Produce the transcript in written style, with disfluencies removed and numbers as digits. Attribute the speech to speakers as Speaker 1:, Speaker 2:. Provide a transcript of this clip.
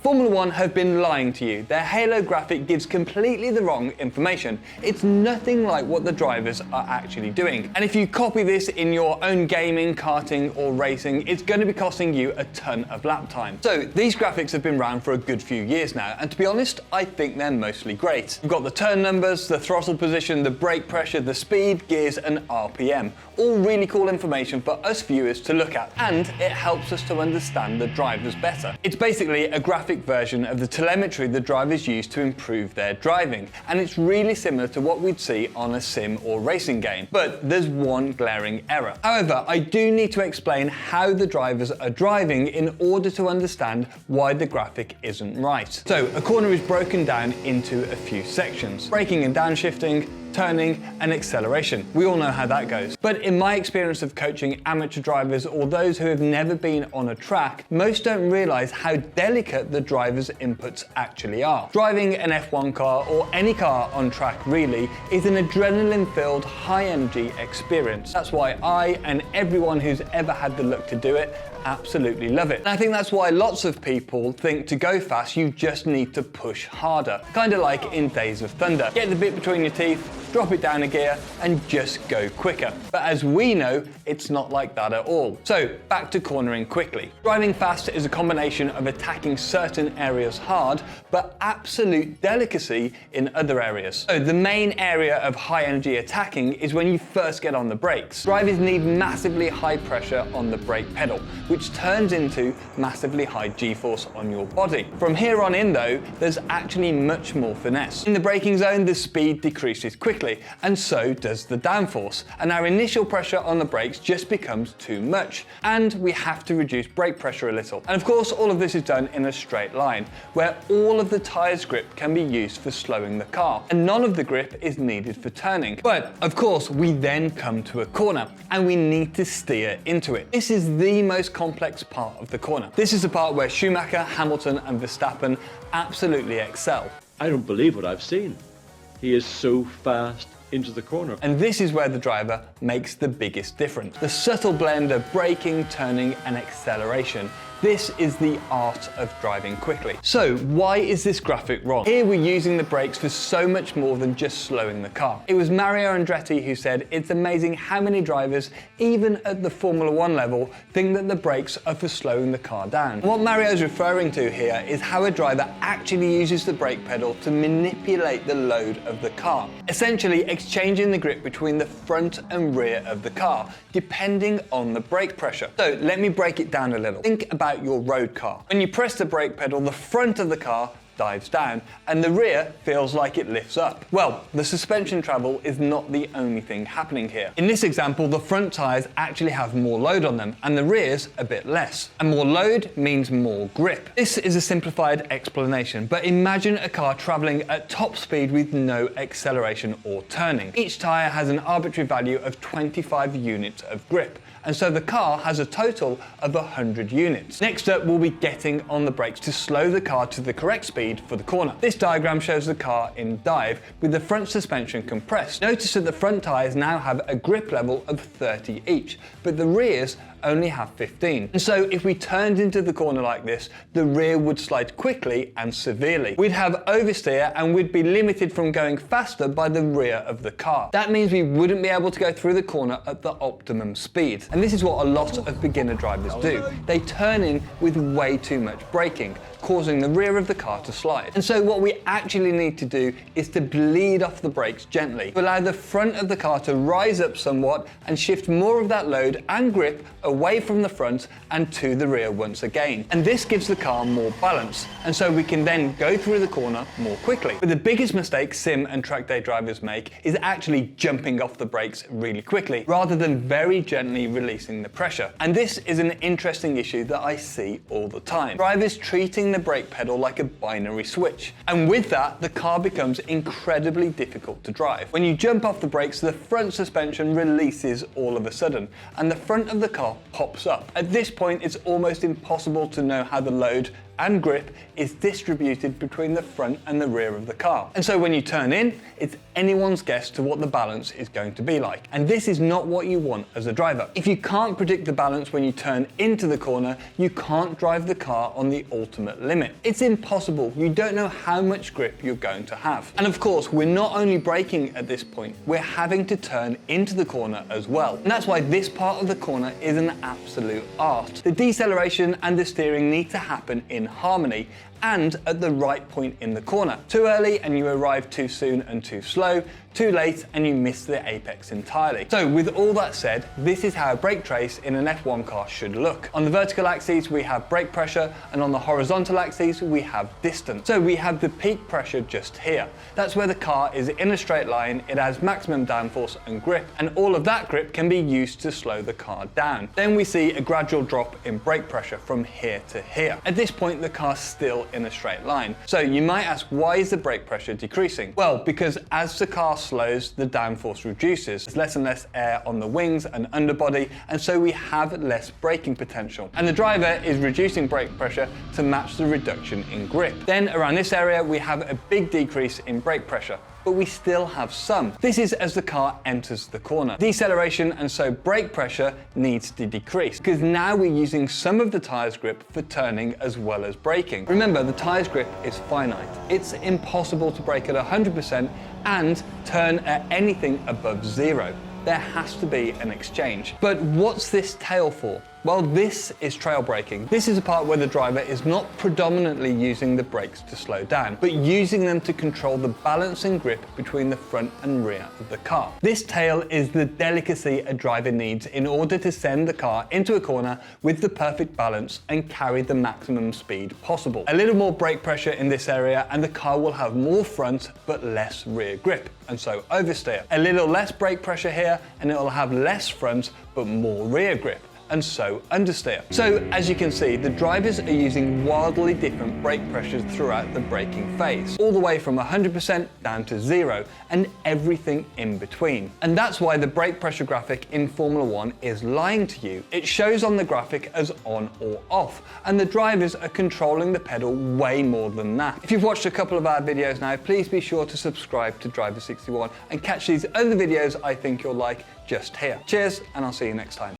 Speaker 1: Formula 1 have been lying to you. Their halo graphic gives completely the wrong information. It's nothing like what the drivers are actually doing. And if you copy this in your own gaming, karting or racing, it's going to be costing you a ton of lap time. So these graphics have been around for a good few years now, and to be honest, I think they're mostly great. You've got the turn numbers, the throttle position, the brake pressure, the speed, gears and RPM. All really cool information for us viewers to look at, and it helps us to understand the drivers better. It's basically a graphic version of the telemetry the drivers use to improve their driving, and it's really similar to what we'd see on a sim or racing game. But there's one glaring error. However, I do need to explain how the drivers are driving in order to understand why the graphic isn't right. So a corner is broken down into a few sections: braking and downshifting, turning and acceleration. We all know how that goes. But in my experience of coaching amateur drivers or those who have never been on a track, most don't realize how delicate the driver's inputs actually are. Driving an F1 car or any car on track really is an adrenaline-filled, high-energy experience. That's why I and everyone who's ever had the luck to do it absolutely love it. And I think that's why lots of people think to go fast you just need to push harder. Kind of like in Days of Thunder. Get the bit between your teeth, drop it down a gear and just go quicker. But as we know, it's not like that at all. So back to cornering quickly. Driving fast is a combination of attacking certain areas hard, but absolute delicacy in other areas. So the main area of high energy attacking is when you first get on the brakes. Drivers need massively high pressure on the brake pedal, which turns into massively high G-force on your body. From here on in though, there's actually much more finesse. In the braking zone, the speed decreases quickly, and so does the downforce, and our initial pressure on the brakes just becomes too much, and we have to reduce brake pressure a little. And of course, all of this is done in a straight line, where all of the tyre's grip can be used for slowing the car, and none of the grip is needed for turning. But of course, we then come to a corner, and we need to steer into it. This is the most complex part of the corner. This is the part where Schumacher, Hamilton and Verstappen absolutely excel.
Speaker 2: I don't believe what I've seen. He is so fast into the corner.
Speaker 1: And this is where the driver makes the biggest difference. The subtle blend of braking, turning and acceleration. This is the art of driving quickly. So why is this graphic wrong? Here we're using the brakes for so much more than just slowing the car. It was Mario Andretti who said it's amazing how many drivers, even at the Formula 1 level, think that the brakes are for slowing the car down. What Mario's referring to here is how a driver actually uses the brake pedal to manipulate the load of the car, essentially exchanging the grip between the front and rear of the car, depending on the brake pressure. So let me break it down a little. Think about your road car. When you press the brake pedal, the front of the car dives down and the rear feels like it lifts up. Well, the suspension travel is not the only thing happening here. In this example, the front tyres actually have more load on them and the rear's a bit less. And more load means more grip. This is a simplified explanation, but imagine a car traveling at top speed with no acceleration or turning. Each tyre has an arbitrary value of 25 units of grip, and so the car has a total of 100 units. Next up, we'll be getting on the brakes to slow the car to the correct speed for the corner. This diagram shows the car in dive with the front suspension compressed. Notice that the front tyres now have a grip level of 30 each, but the rears only have 15. And so if we turned into the corner like this, the rear would slide quickly and severely. We'd have oversteer and we'd be limited from going faster by the rear of the car. That means we wouldn't be able to go through the corner at the optimum speed. And this is what a lot of beginner drivers do. They turn in with way too much braking, causing the rear of the car to slide. And so what we actually need to do is to bleed off the brakes gently, to allow the front of the car to rise up somewhat and shift more of that load and grip away from the front and to the rear once again. And this gives the car more balance, and so we can then go through the corner more quickly. But the biggest mistake sim and track day drivers make is actually jumping off the brakes really quickly, rather than very gently releasing the pressure. And this is an interesting issue that I see all the time. Drivers treating the brake pedal like a binary switch. And with that, the car becomes incredibly difficult to drive. When you jump off the brakes, the front suspension releases all of a sudden, and the front of the car pops up. At this point, it's almost impossible to know how the load and grip is distributed between the front and the rear of the car. And so when you turn in, it's anyone's guess to what the balance is going to be like. And this is not what you want as a driver. If you can't predict the balance when you turn into the corner, you can't drive the car on the ultimate limit. It's impossible. You don't know how much grip you're going to have. And of course, we're not only braking at this point, we're having to turn into the corner as well. And that's why this part of the corner is an absolute art. The deceleration and the steering need to happen in harmony and at the right point in the corner. Too early and you arrive too soon and too slow, too late and you miss the apex entirely. So with all that said, this is how a brake trace in an F1 car should look. On the vertical axis we have brake pressure, and on the horizontal axis we have distance. So we have the peak pressure just here. That's where the car is in a straight line, it has maximum downforce and grip, and all of that grip can be used to slow the car down. Then we see a gradual drop in brake pressure from here to here. At this point the car's still in a straight line. So you might ask, why is the brake pressure decreasing? Well, because as the car slows, the downforce reduces. There's less and less air on the wings and underbody, and so we have less braking potential. And the driver is reducing brake pressure to match the reduction in grip. Then around this area, we have a big decrease in brake pressure, but we still have some. This is as the car enters the corner. Deceleration and so brake pressure needs to decrease, because now we're using some of the tyre's grip for turning as well as braking. Remember, the tyre's grip is finite. It's impossible to brake at 100% and turn at anything above 0. There has to be an exchange. But what's this tail for? Well, this is trail braking. This is a part where the driver is not predominantly using the brakes to slow down, but using them to control the balance and grip between the front and rear of the car. This tail is the delicacy a driver needs in order to send the car into a corner with the perfect balance and carry the maximum speed possible. A little more brake pressure in this area and the car will have more front but less rear grip, and so oversteer. A little less brake pressure here and it will have less front but more rear grip, and so understeer. So as you can see, the drivers are using wildly different brake pressures throughout the braking phase, all the way from 100% down to 0 and everything in between. And that's why the brake pressure graphic in Formula 1 is lying to you. It shows on the graphic as on or off, and the drivers are controlling the pedal way more than that. If you've watched a couple of our videos now, please be sure to subscribe to Driver 61 and catch these other videos I think you'll like just here. Cheers, and I'll see you next time.